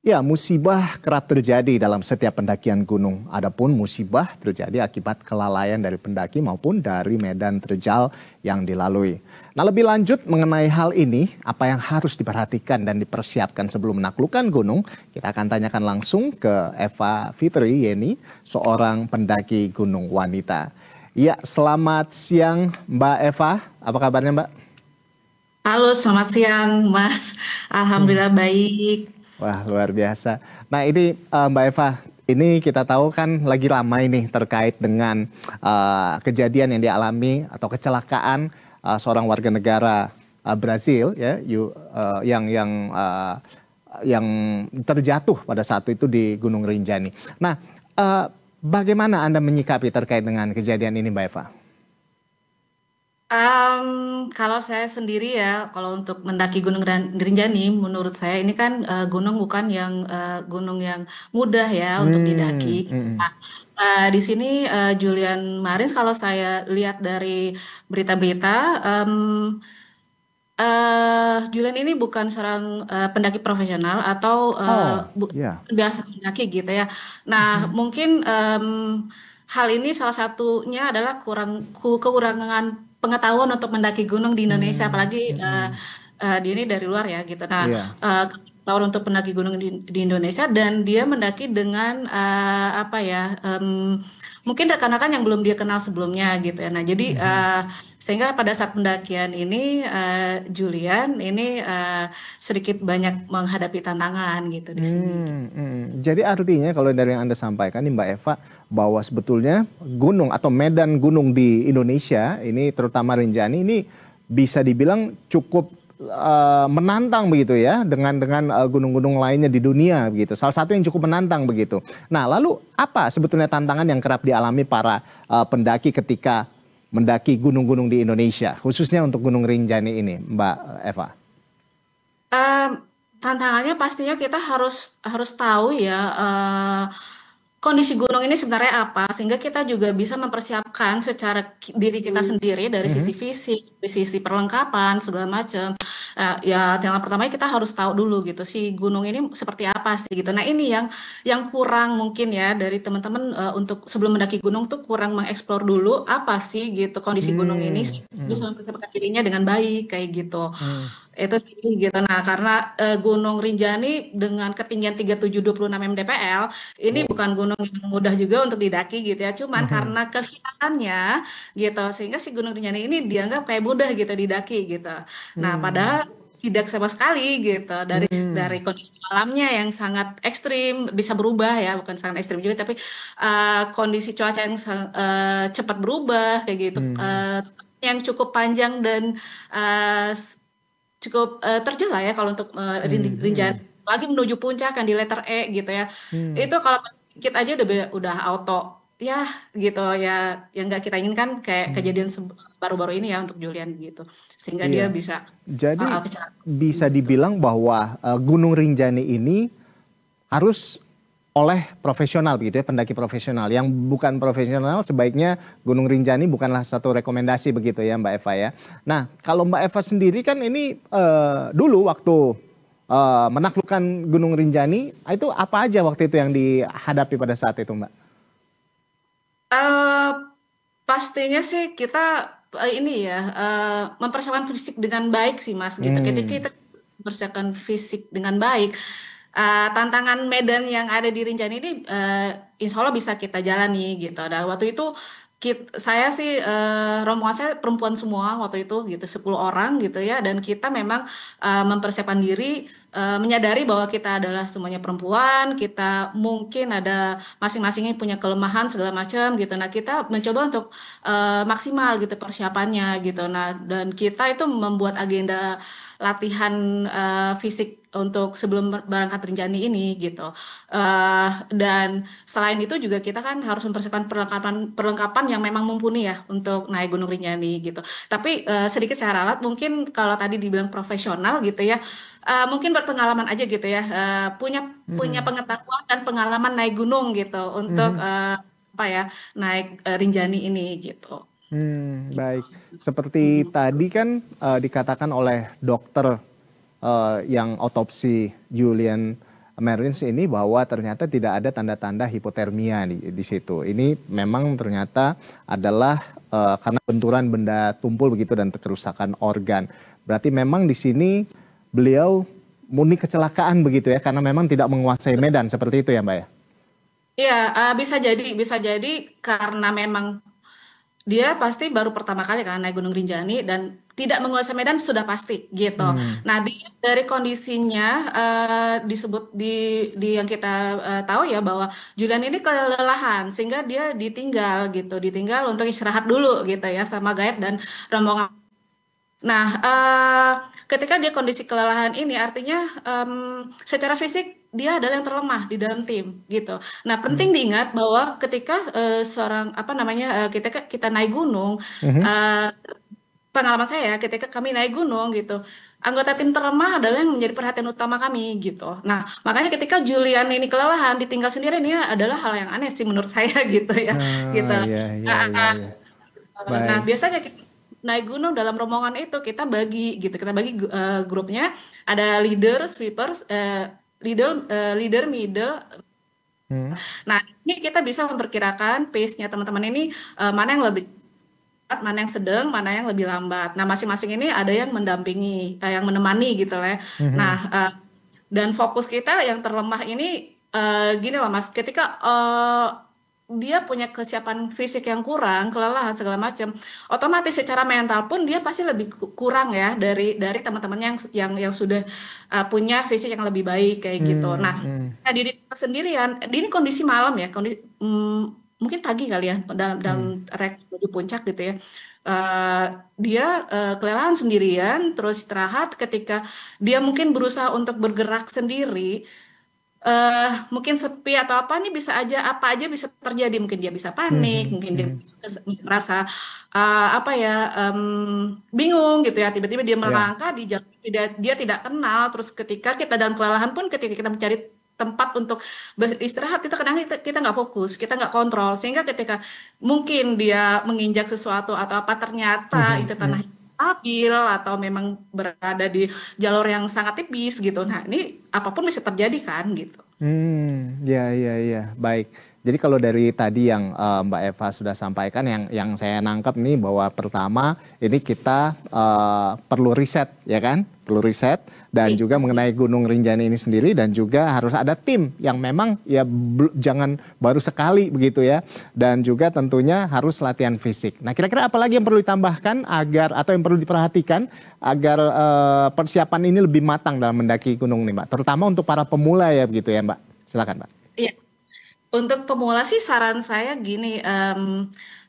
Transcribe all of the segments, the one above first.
Ya, musibah kerap terjadi dalam setiap pendakian gunung. Adapun musibah terjadi akibat kelalaian dari pendaki maupun dari medan terjal yang dilalui. Nah, lebih lanjut mengenai hal ini, apa yang harus diperhatikan dan dipersiapkan sebelum menaklukkan gunung, kita akan tanyakan langsung ke Eva Fitri Yeni, seorang pendaki gunung wanita. Ya, selamat siang Mbak Eva. Apa kabarnya Mbak? Halo, selamat siang, Mas. Alhamdulillah baik. Wah, luar biasa. Nah, ini Mbak Eva, ini kita tahu kan lagi ramai nih terkait dengan kejadian yang dialami atau kecelakaan seorang warga negara Brazil ya, yang terjatuh pada saat itu di Gunung Rinjani. Nah, eh, bagaimana Anda menyikapi terkait dengan kejadian ini, Mbak Eva? Kalau saya sendiri ya, kalau untuk mendaki Gunung Rinjani, menurut saya ini kan gunung bukan yang gunung yang mudah ya untuk didaki. Nah, di sini Julian Marins, kalau saya lihat dari berita-berita, em, Julian ini bukan seorang pendaki profesional atau Oh, ya. biasa pendaki gitu ya. Nah, mungkin hal ini salah satunya adalah kekurangan pengetahuan untuk mendaki gunung di Indonesia, Hmm, apalagi mm, mm. dia ini dari luar ya gitu. Nah, Iya. tahun untuk pendaki gunung di Indonesia dan dia mendaki dengan apa ya? Mungkin rekan-rekan yang belum dia kenal sebelumnya gitu ya. Nah, jadi sehingga pada saat pendakian ini Julian ini sedikit banyak menghadapi tantangan gitu di sini. Jadi artinya kalau dari yang Anda sampaikan nih Mbak Eva, bahwa sebetulnya gunung atau medan gunung di Indonesia ini terutama Rinjani ini bisa dibilang cukup menantang begitu ya dengan gunung-gunung lainnya di dunia begitu. Salah satu yang cukup menantang begitu. Nah, lalu apa sebetulnya tantangan yang kerap dialami para pendaki ketika mendaki gunung-gunung di Indonesia, khususnya untuk Gunung Rinjani ini, Mbak Eva? Em, Tantangannya pastinya kita harus harus tahu ya kondisi gunung ini sebenarnya apa, sehingga kita juga bisa mempersiapkan secara diri kita sendiri dari sisi Mhm. fisik, dari sisi perlengkapan segala macam. Ya, yang pertama kita harus tahu dulu gitu si gunung ini seperti apa sih gitu. Nah, ini yang kurang mungkin ya dari teman-teman untuk sebelum mendaki gunung tuh kurang mengeksplor dulu apa sih gitu kondisi gunung ini Hmm, sih hmm, bisa mempersiapkan dirinya dengan baik kayak gitu. hmm, Itu sih gitu. Nah, karena Gunung Rinjani dengan ketinggian 3726 mdpl ini wow. bukan gunung yang mudah juga untuk didaki gitu ya. Cuman Mhm. karena kehiatannya gitu sehingga si Gunung Rinjani ini dianggap kayak mudah gitu didaki gitu. Nah, padahal Hmm, tidak sama sekali gitu dari hmm, kondisi alamnya yang sangat ekstrim bisa berubah ya bukan sangat ekstrim juga tapi kondisi cuaca yang cepat berubah kayak gitu hmm, yang cukup panjang dan eh, cukup terjal lah ya kalau untuk hmm, Rinjani hmm, lagi menuju puncak kan di letter E gitu ya hmm. itu kalau dikit aja udah auto ya gitu ya yang nggak kita inginkan kayak Hmm. kejadian baru-baru ini ya untuk Julian gitu sehingga dia Iya. bisa Jadi kecelakaan bisa gitu. dibilang bahwa Gunung Rinjani ini harus oleh profesional begitu ya, pendaki profesional. Yang bukan profesional sebaiknya Gunung Rinjani bukanlah satu rekomendasi begitu ya Mbak Eva ya. Nah, kalau Mbak Eva sendiri kan ini dulu waktu menaklukkan Gunung Rinjani, itu apa aja waktu itu yang dihadapi pada saat itu Mbak? eh Pastinya sih kita ini ya mempersiapkan fisik dengan baik sih Mas gitu. Ketika Hmm. kita mempersiapkan fisik dengan baik, tantangan medan yang ada di Rinjani ini insya Allah bisa kita jalani gitu. Dan waktu itu saya sih rombongan saya perempuan semua waktu itu gitu 10 orang gitu ya dan kita memang mempersiapkan diri menyadari bahwa kita adalah semuanya perempuan, kita mungkin ada masing-masingnya punya kelemahan segala macam gitu. Nah, kita mencoba untuk maksimal gitu persiapannya gitu. Nah, dan kita itu membuat agenda latihan fisik untuk sebelum berangkat Rinjani ini gitu. Dan selain itu juga kita kan harus mempersiapkan perlengkapan yang memang mumpuni ya untuk naik Gunung Rinjani gitu. Tapi sedikit saya ralat mungkin kalau tadi dibilang profesional gitu ya, mungkin berpengalaman aja gitu ya, punya punya Hmm. pengetahuan dan pengalaman naik gunung gitu untuk Mhm. apa ya naik Rinjani ini gitu. Baik. Gitu. Seperti Mm. tadi kan dikatakan oleh dokter yang otopsi Julian Marines ini bahwa ternyata tidak ada tanda-tanda hipotermia di situ. Ini memang ternyata adalah karena benturan benda tumpul begitu dan kerusakan organ. Berarti memang di sini beliau murni kecelakaan begitu ya, karena memang tidak menguasai medan seperti itu ya Mbak ya? Iya, bisa jadi karena memang dia pasti baru pertama kali kan naik Gunung Rinjani dan tidak menguasai medan sudah pasti gitu. Hmm. Nah, dari kondisinya disebut di yang kita tahu ya bahwa Julian ini kelelahan sehingga dia ditinggal gitu, ditinggal untuk istirahat dulu gitu ya sama guide dan rombongan. Nah, ketika dia kondisi kelelahan ini artinya secara fisik dia adalah yang terlemah di dalam tim gitu. Nah, penting Hmm. diingat bahwa ketika seorang apa namanya kita kita naik gunung, Mhm. eh, pengalaman saya ketika kami naik gunung gitu, anggota tim terlemah adalah yang menjadi perhatian utama kami gitu. Nah, makanya ketika Julian ini kelelahan ditinggal sendiri ini adalah hal yang aneh sih menurut saya gitu ya, gitu. Iya, iya, iya, Nah, iya. Nah, Baik. biasanya kita naik gunung dalam rombongan itu kita bagi gitu, kita bagi grupnya ada leader, sweepers, leader, middle. Hmm. Nah, ini kita bisa memperkirakan pace-nya teman-teman ini mana yang lebih cepat, mana yang sedang, mana yang lebih lambat. Nah, masing-masing ini ada yang mendampingi, yang menemani gitu lah ya. Nah, Mhm. dan fokus kita yang terlemah ini gini loh Mas, ketika dia punya kesiapan fisik yang kurang, kelelahan segala macam, otomatis secara mental pun dia pasti lebih kurang ya dari teman-teman yang sudah punya fisik yang lebih baik kayak gitu. Nah, Hmm. Hmm. diri sendirian, ini kondisi malam ya, mungkin pagi kali ya dalam dalam Hmm. rek menuju puncak gitu ya. Eh, dia kelelahan sendirian, terus istirahat ketika dia mungkin berusaha untuk bergerak sendiri, mungkin sepi atau apa nih bisa aja apa aja bisa terjadi, mungkin dia bisa panik, Mhm. mungkin dia Mhm. merasa apa ya, bingung gitu ya, tiba-tiba dia Ya. melangkah di jalan dia tidak kenal, terus ketika kita dalam kelelahan pun ketika kita mencari tempat untuk beristirahat kita kadang kita nggak fokus, kita nggak kontrol, sehingga ketika mungkin dia menginjak sesuatu atau apa ternyata Mhm. itu tanah Mhm. stabil atau memang berada di jalur yang sangat tipis gitu. Nah, ini apapun bisa terjadi kan gitu. Ya, ya, ya, baik. Jadi kalau dari tadi yang Mbak Eva sudah sampaikan, yang saya nangkap nih bahwa pertama ini kita perlu riset, ya kan? Perlu riset dan Oke, juga pasti. mengenai Gunung Rinjani ini sendiri dan juga harus ada tim yang memang ya jangan baru sekali begitu ya. Dan juga tentunya harus latihan fisik. Nah, kira-kira apa lagi yang perlu ditambahkan agar atau yang perlu diperhatikan agar persiapan ini lebih matang dalam mendaki gunung nih, Mbak? Terutama untuk para pemula ya begitu ya, Mbak. Silakan, Mbak. Iya. Untuk pemula sih saran saya gini,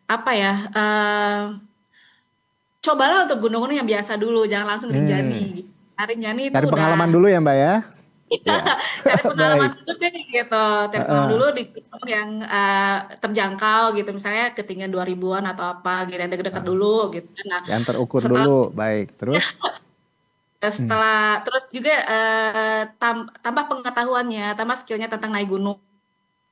apa ya, cobalah untuk gunung-gunung yang biasa dulu, jangan langsung Rinjani. Hmm. Nah, Rinjani itu Cari udah pengalaman dulu ya, Mbak ya. Ya. cari pengalaman Baik. dulu deh gitu, cari pengalaman Heeh. dulu di gunung yang terjangkau gitu, misalnya ketinggian 2000-an atau apa gitu, yang dekat-dekat Ah, dulu gitu. Nah, yang terukur setelah dulu. Baik. Terus? Hmm. setelah terus juga tambah pengetahuannya, tambah skillnya tentang naik gunung.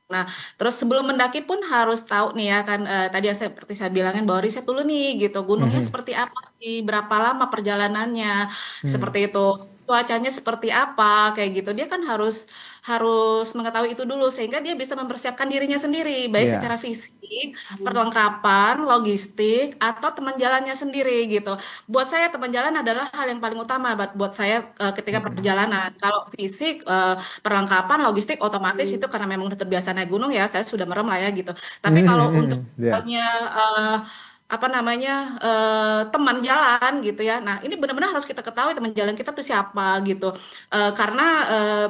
Nah, terus sebelum mendaki pun harus tahu nih ya kan, tadi yang seperti saya bilangin bahwa riset dulu nih gitu, gunungnya Mhm. seperti apa sih, berapa lama perjalanannya, Hmm. seperti itu, cuacanya seperti apa, kayak gitu. Dia kan harus harus mengetahui itu dulu sehingga dia bisa mempersiapkan dirinya sendiri, baik secara Ya. fisik, perlengkapan, logistik, atau teman jalannya sendiri gitu. Buat saya teman jalan adalah hal yang paling utama buat saya ketika Mhm. perjalanan. Kalau fisik, perlengkapan, logistik, otomatis itu karena memang udah terbiasa naik gunung ya, saya sudah merem lah ya gitu. Tapi kalau untuk Mhm. Ya. misalnya apa namanya teman jalan gitu ya, nah ini benar-benar harus kita ketahui teman jalan kita tuh siapa gitu. Karena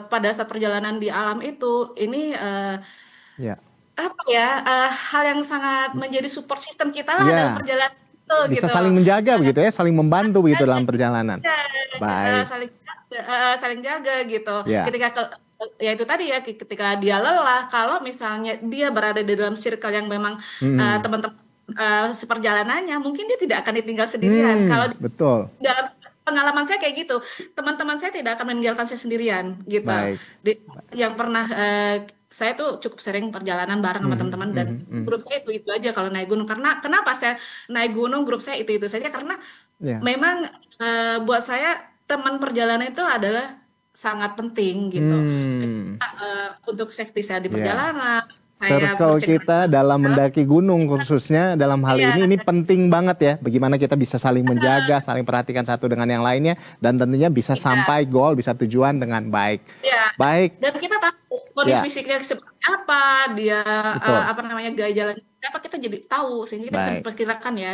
pada saat perjalanan di alam itu ini Ya. apa ya, hal yang sangat menjadi support system kita lah dalam Ya. perjalanan itu Bisa gitu. saling menjaga begitu ya, saling membantu begitu dalam perjalanan. Ya, Baik. saling jaga gitu. Ya. Ketika ya itu tadi ya, ketika dia lelah, kalau misalnya dia berada di dalam circle yang memang Hmm. teman-teman seperjalanannya, mungkin dia tidak akan ditinggal sendirian. Kalau Betul. dalam pengalaman saya kayak gitu, teman-teman saya tidak akan meninggalkan saya sendirian gitu. Baik. Yang pernah saya tuh cukup sering perjalanan bareng sama Mhm. teman-teman dan Mhm. Mhm. grup saya itu aja kalau naik gunung. Karena kenapa saya naik gunung grup saya itu saja karena Ya. memang buat saya teman perjalanan itu adalah sangat penting gitu. Hmm, Untuk safety saya di ya. perjalanan, saya Circle mencegah. kita dalam mendaki gunung khususnya dalam hal Iya, ini penting banget ya. Bagaimana kita bisa saling menjaga, saling perhatikan satu dengan yang lainnya dan tentunya bisa iya, sampai goal, bisa tujuan dengan baik. iya. Baik, Dan kita tahu kondisi ya, fisiknya seperti apa, dia betul. apa namanya gaya jalan apa kita jadi tahu sehingga kita bisa Baik. memperkirakan ya.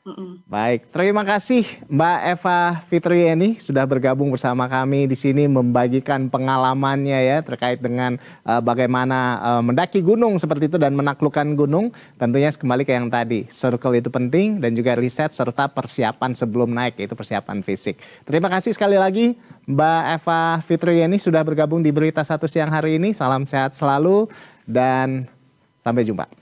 Mm-mm. Baik, terima kasih Mbak Eva Fitriani sudah bergabung bersama kami di sini membagikan pengalamannya ya terkait dengan bagaimana mendaki gunung seperti itu dan menaklukkan gunung. Tentunya kembali ke yang tadi, circle itu penting dan juga riset serta persiapan sebelum naik yaitu persiapan fisik. Terima kasih sekali lagi Mbak Eva Fitriani sudah bergabung di Berita Satu Siang hari ini. Salam sehat selalu dan sampai jumpa.